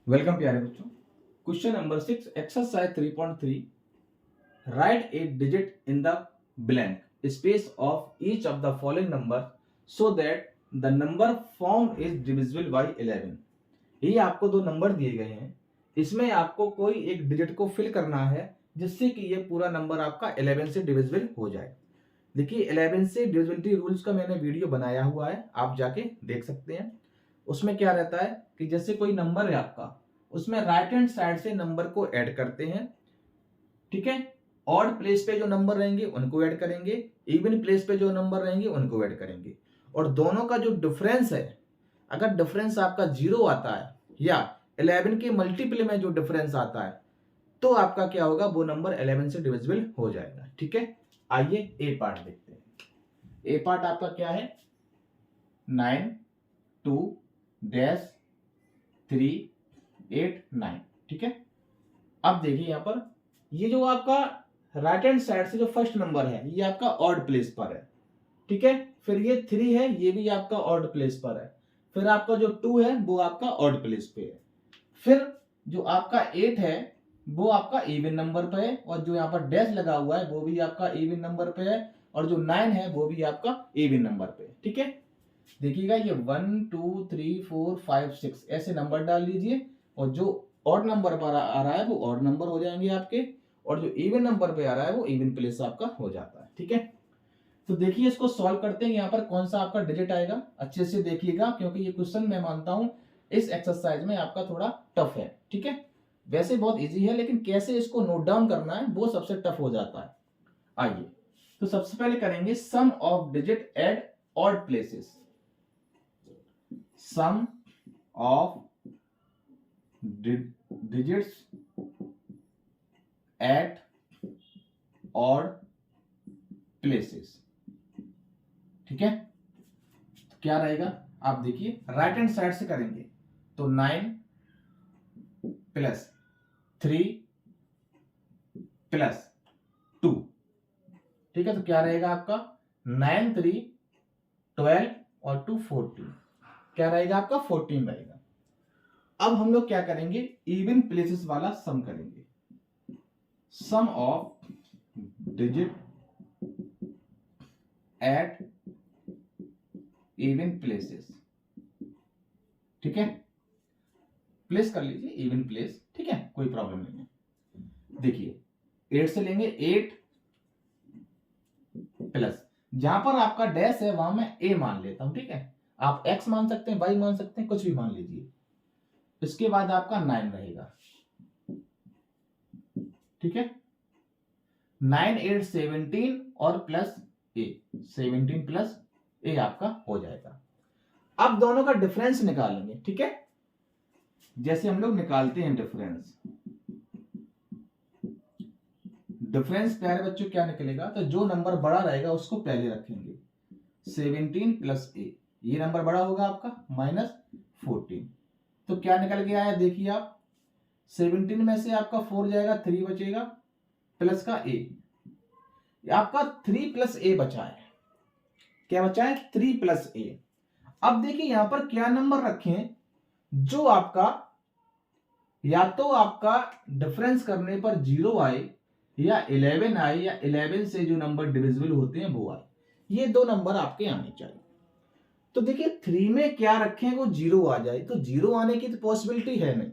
Welcome प्यारे बच्चों। Question number 6 exercise 3.3 right A digit in the blank space of each of the following number so that the number form is divisible by 11। ये आपको दो number दिए गए हैं, इसमें आपको कोई एक डिजिट को फिल करना है जिससे कि ये पूरा नंबर आपका 11 से डिविजिबल हो जाए। देखिए 11 से डिविजिबिलिटी रूल्स का मैंने वीडियो बनाया हुआ है, आप जाके देख सकते हैं। उसमें क्या रहता है कि जैसे कोई नंबर है आपका, उसमें राइट हैंड साइड से नंबर को ऐड करते हैं, ठीक है। ऑड प्लेस पे जो नंबर रहेंगे उनको ऐड करेंगे, इवन प्लेस पे जो नंबर रहेंगे उनको ऐड करेंगे। और दोनों का जो डिफरेंस है, अगर डिफरेंस आपका 0 आता है या 11 के मल्टीपल में जो डिफरेंस आता है तो आपका क्या होगा, वो नंबर 11 से डिविजिबल हो जाएगा। ठीक है, आइए ए पार्ट देखते हैं। ए पार्ट आपका क्या है, 9 2 डैश 3 8 9। ठीक है, अब देखिए यहां पर ये जो आपका राइट हैंड साइड से जो फर्स्ट नंबर है ये आपका ऑड प्लेस पर है, ठीक है। फिर ये 3 है, ये भी आपका ऑड प्लेस पर है। फिर आपका जो 2 है वो आपका ऑड प्लेस पे है। फिर जो आपका 8 है वो आपका इवन नंबर पे है, और जो यहाँ पर डैश लगा हुआ है वो भी आपका इवन नंबर पे है, और जो 9 है वो भी आपका इवन नंबर पे है। ठीक है, देखिएगा ये 1 2 3 4 5 6 ऐसे नंबर डाल लीजिए, और जो ऑड नंबर पर आ रहा है वो ऑड नंबर हो जाएंगे आपके, और जो इवन नंबर पे आ रहा है वो इवन प्लेस आपका हो जाता है। ठीक है, तो देखिए इसको सॉल्व करते हैं। यहाँ पर कौन सा आपका डिजिट आएगा, अच्छे से देखिएगा, क्योंकि ये क्वेश्चन मैं मानता हूं इस एक्सरसाइज में आपका थोड़ा टफ है। ठीक है, वैसे बहुत इजी है, लेकिन कैसे इसको नोट डाउन करना है वो सबसे टफ हो जाता है। आइए, तो सबसे पहले करेंगे sum of digit at odd places. Sum of digits at odd places. ठीक है, तो क्या रहेगा, आप देखिए राइट हैंड साइड से करेंगे तो 9 प्लस 3 प्लस 2। ठीक है, तो क्या रहेगा आपका 9 3 12 और 2 14। क्या रहेगा आपका 14 रहेगा। अब हम लोग क्या करेंगे, इवन प्लेसेस वाला सम करेंगे। Sum of digit at even places. ठीक है, प्लेस कर लीजिए इवन प्लेस, ठीक है, कोई प्रॉब्लम नहीं है। देखिए 8 से लेंगे 8 प्लस, जहां पर आपका डैश है वहां मैं ए मान लेता हूं। ठीक है, आप एक्स मान सकते हैं, वाई मान सकते हैं, कुछ भी मान लीजिए। इसके बाद आपका 9 रहेगा। ठीक है, 9 8 17 और प्लस ए, 17 प्लस ए आपका हो जाएगा। अब दोनों का डिफरेंस निकालेंगे। ठीक है, जैसे हम लोग निकालते हैं डिफरेंस। डिफरेंस प्यारे बच्चों क्या निकलेगा, तो जो नंबर बड़ा रहेगा उसको पहले रखेंगे। 17 प्लस ए, ये नंबर बड़ा होगा आपका, माइनस 14। तो क्या निकल के आया, देखिए आप 17 में से आपका 4 जाएगा, 3 बचेगा, प्लस का ए, आपका 3 प्लस ए बचा है। क्या बचा है, 3 प्लस ए। अब देखिए यहां पर क्या नंबर रखें जो आपका या तो आपका डिफरेंस करने पर 0 आए, या 11 आए, या 11 से जो नंबर डिविजिबल होते हैं वो आए। ये दो नंबर आपके आने चाहिए। तो देखिए 3 में क्या रखें वो 0 आ जाए, तो 0 आने की तो पॉसिबिलिटी है नहीं।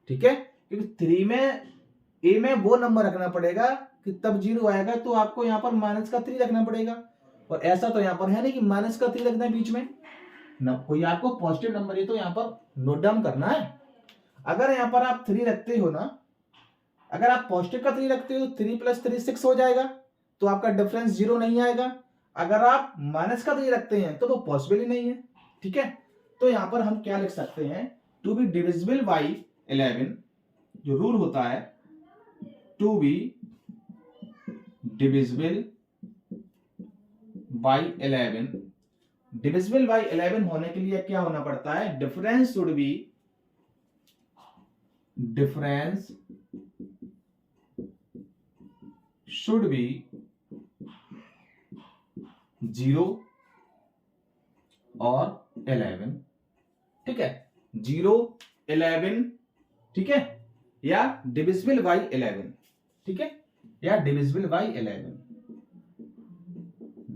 ठीक है, क्योंकि 3 में ए में वो नंबर रखना पड़ेगा कि तब 0 आएगा, तो आपको यहां पर माइनस का 3 रखना पड़ेगा, और ऐसा तो यहां पर है नहीं कि माइनस का 3 रखना है बीच में ना, कोई आपको पॉजिटिव नंबर ये तो यहां पर नोट डाउन करना है। अगर यहां पर आप 3 रखते हो ना, अगर आप पॉजिटिव का 3 रखते हो, 3 प्लस 3 6 हो जाएगा, तो आपका डिफरेंस 0 नहीं आएगा। अगर आप माइनस का 3 रखते हैं तो वो पॉसिबल ही नहीं है। ठीक है, तो यहां पर हम क्या लिख सकते हैं, टू बी डिविजिबल बाई 11, जो रूल होता है to be divisible by 11, divisible by 11 होने के लिए क्या होना पड़ता है, difference should be, difference should be 0 और 11। ठीक है, 0 11 ठीक है, या डिविजिबल बाई 11, ठीक है, या डिविजिबल बाई 11,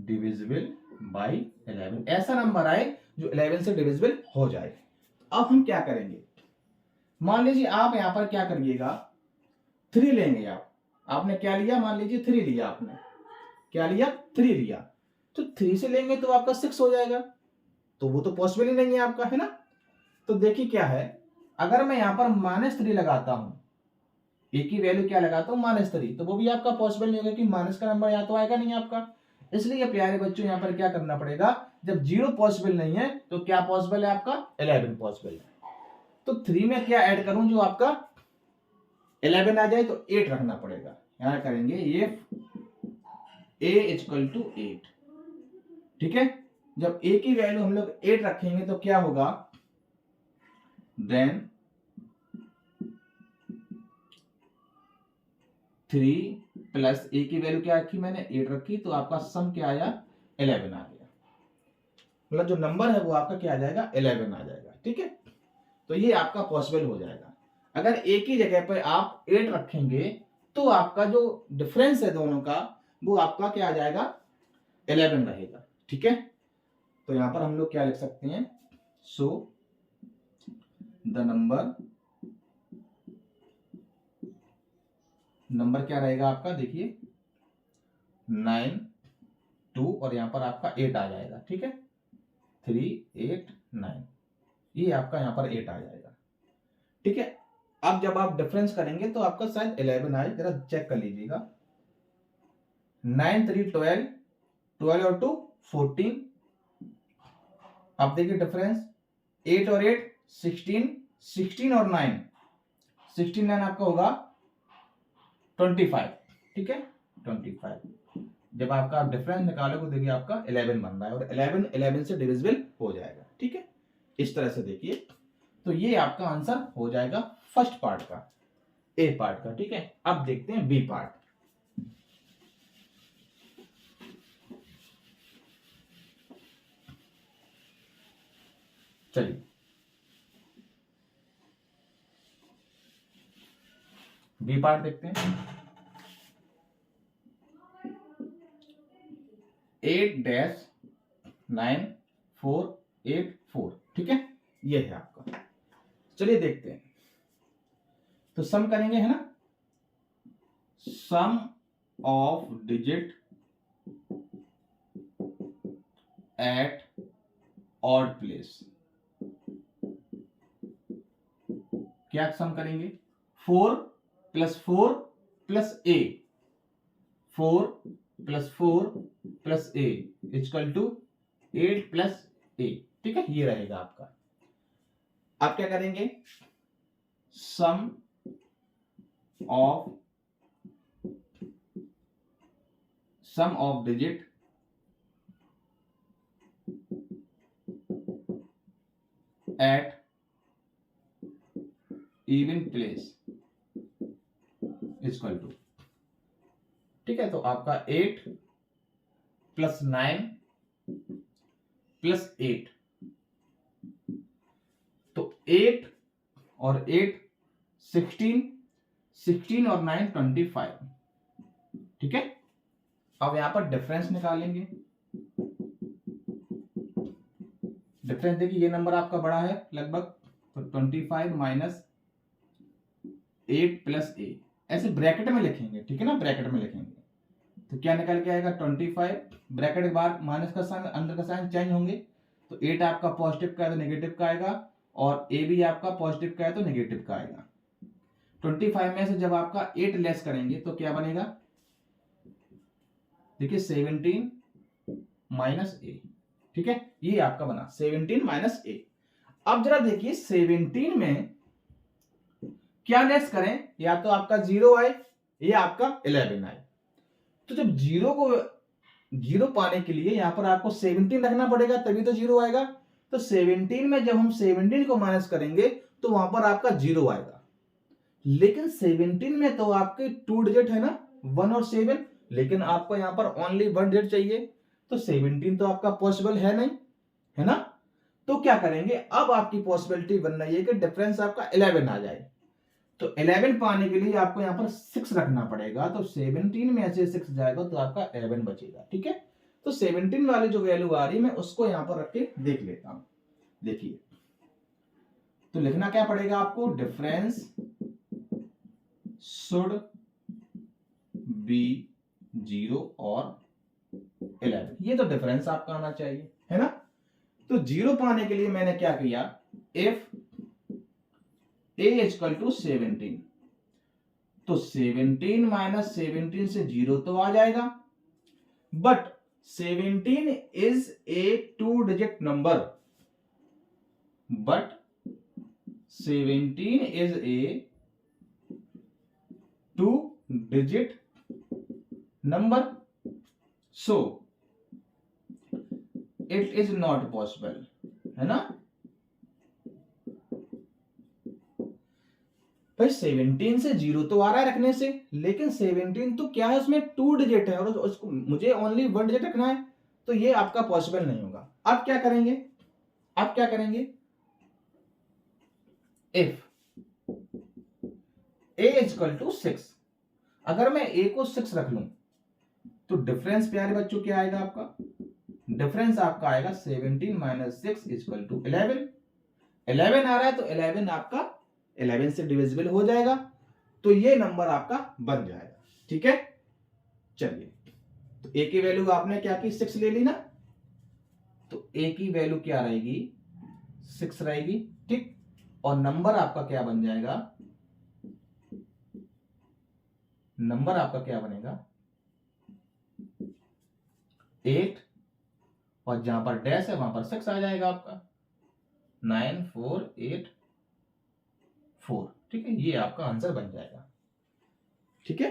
डिविजिबल बाई 11 ऐसा नंबर आए जो 11 से डिविजिबल हो जाए। अब हम क्या करेंगे, मान लीजिए आप यहां पर क्या करिएगा, 3 लेंगे आप, आपने क्या लिया, मान लीजिए 3 लिया, आपने क्या लिया, 3 लिया, तो 3 से लेंगे तो आपका 6 हो जाएगा, तो वो तो पॉसिबल ही नहीं है आपका, है ना। तो देखिए क्या है, अगर मैं यहां पर -3 लगाता हूं, ए की वैल्यू क्या लगाता हूं -3, तो वो भी आपका पॉसिबल नहीं होगा कि माइनस का नंबर यहाँ तो आएगा नहीं आपका। इसलिए प्यारे बच्चों यहाँ पर क्या करना पड़ेगा, जब 0 पॉसिबल नहीं है तो क्या पॉसिबल है आपका, 11 पॉसिबल है। तो 3 में क्या ऐड करूं जो आपका 11 आ जाए, तो 8 रखना पड़ेगा, यहां करेंगे ये a इक्वल टू 8, ठीक है। जब a की वैल्यू हम लोग 8 रखेंगे तो क्या होगा, देन 3 प्लस a की वैल्यू क्या रखी मैंने, 8 रखी, तो आपका सम क्या आया, 11 आ गया, मतलब जो नंबर है वो आपका क्या आ जाएगा, 11 आ जाएगा, ठीक है। तो ये आपका पॉसिबल हो जाएगा। अगर a की जगह पर आप 8 रखेंगे तो आपका जो डिफरेंस है दोनों का, वो आपका क्या आ जाएगा, 11 रहेगा, ठीक है। तो यहां पर हम लोग क्या लिख सकते हैं, सो द नंबर क्या रहेगा आपका, देखिए 9 2 और यहां पर आपका 8 आ जाएगा, ठीक है, 3 8 9, ये आपका यहां पर 8 आ जाएगा, ठीक है। अब जब आप डिफरेंस करेंगे तो आपका शायद 11 आए, जरा चेक कर लीजिएगा, 9 3 12, 12 और 2 14, अब देखिए डिफरेंस 8 और 8 16, 16 और 9 69 आपका होगा 25, ठीक है 25। जब आपका डिफरेंस निकालोगे देखिए आपका 11 बन रहा है, और 11 11 से डिविजिबल हो जाएगा, ठीक है। इस तरह से देखिए, तो ये आपका आंसर हो जाएगा फर्स्ट पार्ट का, ए पार्ट का, ठीक है। अब देखते हैं बी पार्ट। चलिए बी पार्ट देखते हैं। 8-9-4-8-4, ठीक है, ये है आपका। चलिए देखते हैं, तो सम करेंगे, है ना, sum of digit at odd place, क्या सम करेंगे, 4 + 4 + a, 4 + 4 + a equal to 8 + a, ठीक है, ये रहेगा आपका। आप क्या करेंगे, sum of digit at even place equal to, ठीक है। तो आपका 8 + 9 + 8, तो 8 और 8 16, 16 और 9 25, ठीक है। अब यहां पर डिफरेंस निकालेंगे, डिफरेंस देखिए ये नंबर आपका बड़ा है लगभग, तो 25 माइनस 8 + a, ऐसे ब्रैकेट में लिखेंगे, ठीक है ना, ब्रैकेट में लिखेंगे, तो क्या निकल के आएगा 25, ब्रैकेट के बाद माइनस का साइन, अंदर का साइन चेंज होंगे, तो 8 आपका पॉजिटिव का है तो नेगेटिव का आएगा, और a भी आपका पॉजिटिव का है तो नेगेटिव का आएगा। 25 में से जब आपका 8 लेस करेंगे तो क्या बनेगा, देखिए 17 - a, ठीक है, ये आपका बना 17 - a। अब जरा देखिए 17 में क्या लेस करें, या तो आपका 0 आए या आपका 11 आए, तो जब 0 पाने के लिए यहां पर आपको 17 रखना पड़ेगा, तभी तो 0 आएगा। तो 17 में जब हम 17 को माइनस करेंगे तो वहां पर आपका 0 आएगा, लेकिन 17 में तो आपके 2 डिजिट है ना, 1 और 7, लेकिन आपको यहां पर ओनली 1 डिजिट चाहिए, तो 17 तो आपका पॉसिबल है नहीं, है ना। तो क्या करेंगे, अब आपकी पॉसिबिलिटी बन रही है कि डिफरेंस आपका 11 आ जाए, तो 11 पाने के लिए आपको यहाँ पर 6 रखना पड़ेगा, तो 17 में से 6 जाएगा तो आपका 11 बचेगा। ठीक है, तो 17 वाली जो वैल्यू आ रही है मैं उसको यहाँ पर रख के देख लेता हूं। देखिए, तो लिखना क्या पड़ेगा आपको, डिफरेंस शुड बी 0 और 11, ये तो डिफरेंस आपका आना चाहिए, है ना। तो 0 पाने के लिए मैंने क्या किया, इफ a इक्वल टू 17, तो 17 माइनस 17 से 0 तो आ जाएगा, but 17 is a 2 digit number, but 17 is a 2 digit number, so it is not possible, है ना। भाई 17 से 0 तो आ रहा है रखने से, लेकिन 17 तो क्या है, उसमें 2 डिजिट है और उसको मुझे ओनली 1 डिजिट रखना है, तो ये आपका पॉसिबल नहीं होगा। अब क्या करेंगे, इफ a इक्वल टू 6, अगर मैं a को 6 रख लूं तो डिफरेंस प्यारे बच्चों क्या आएगा आपका, डिफरेंस आपका आएगा 17 माइनस 6 इक्वल टू 11। 11 आ रहा है तो 11 आपका 11 से डिविजिबल हो जाएगा, तो ये नंबर आपका बन जाएगा। ठीक है, चलिए, तो a की वैल्यू आपने क्या की, 6 ले ली ना, तो a की वैल्यू क्या रहेगी, 6 रहेगी। ठीक, और नंबर आपका क्या बन जाएगा, नंबर आपका क्या बनेगा, 8, और जहां पर डैश है वहां पर 6 आ जाएगा आपका, 9484। ठीक है, ये आपका आंसर बन जाएगा। ठीक है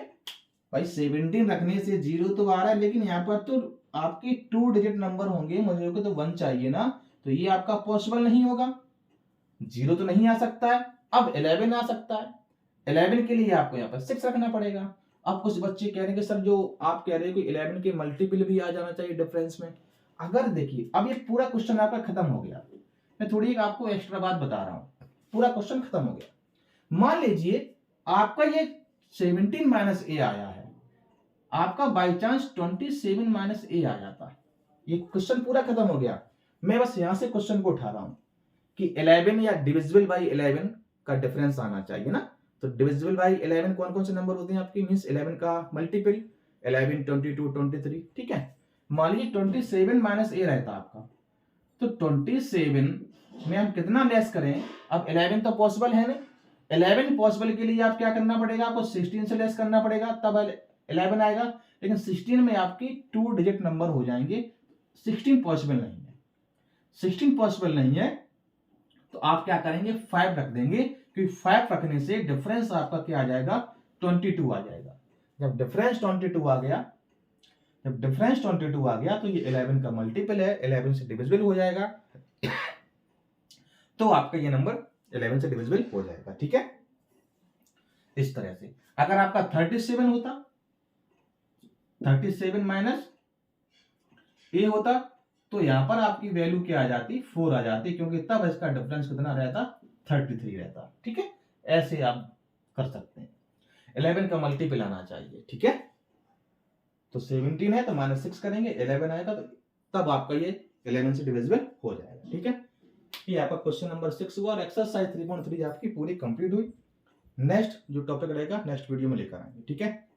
भाई, 17 रखने से 0 तो आ रहा है, लेकिन यहाँ पर तो आपकी 2 डिजिट नंबर होंगे, मुझे को तो 1 चाहिए ना, तो ये आपका पॉसिबल नहीं होगा, 0 तो नहीं आ सकता है। अब 11 आ सकता है, 11 के लिए आपको यहाँ पर 6 रखना पड़ेगा। अब कुछ बच्चे कह रहे हैं कि सर जो आप कह रहे हैं कि 11 के मल्टीपल भी आ जाना चाहिए डिफरेंस में। अगर देखिए, अब ये पूरा क्वेश्चन आपका खत्म हो गया, मैं थोड़ी एक आपको एक्स्ट्रा बात बता रहा हूं, पूरा क्वेश्चन खत्म हो गया। मान लीजिए आपका ये 17 माइनस ए आया है, आपका बाई चांस 27 माइनस ए आ जाता है, ये क्वेश्चन पूरा खत्म हो गया। मैं बस यहां से क्वेश्चन को उठा रहा हूं कि 11 या डिविजिबल बाई 11 का डिफरेंस आना चाहिए ना। तो डिविजिबल बाई 11 कौन कौन से नंबर होते हैं आपके, मींस 11 का मल्टीपल, 11, 22, 23। ठीक है, मान लीजिए 27 माइनस ए रहता आपका, तो 27 में हम कितना लेस करें, अब 11 तो पॉसिबल है नहीं, 11 पॉसिबल के लिए आप क्या करना पड़ेगा, आपको 16 से लेस करना पड़ेगा, तब 11 आएगा, लेकिन 16 में आपकी 2 डिजिट नंबर हो जाएंगे, 16 पॉसिबल नहीं है। 16 पॉसिबल नहीं है तो आप क्या करेंगे, 5 रख देंगे, क्योंकि 5 रखने से डिफरेंस आपका क्या आ जाएगा, 22 आ जाएगा। जब डिफरेंस 22 आ गया, जब डिफरेंस 22 आ गया तो ये 11 का मल्टीपल है, 11 से डिविजिबल हो जाएगा, तो आपका ये नंबर 11 से डिविजिबल हो जाएगा। ठीक है, इस तरह से अगर आपका 37 होता, 37 माइनस ए होता, तो यहां पर आपकी वैल्यू क्या आ जाती, 4 आ जाती, क्योंकि तब इसका डिफरेंस कितना रहता, 33 रहता। ठीक है, ऐसे आप कर सकते हैं, 11 का मल्टीपल आना चाहिए। ठीक है, तो 17 है तो -6 करेंगे, 11 आएगा तो तब आपका ये 11 से डिविजिबल हो जाएगा। ठीक है, ये आपका क्वेश्चन नंबर 6 हुआ और एक्सरसाइज 3.3 आपकी पूरी कंप्लीट हुई। नेक्स्ट जो टॉपिक रहेगा नेक्स्ट वीडियो में लेकर आएंगे। ठीक है।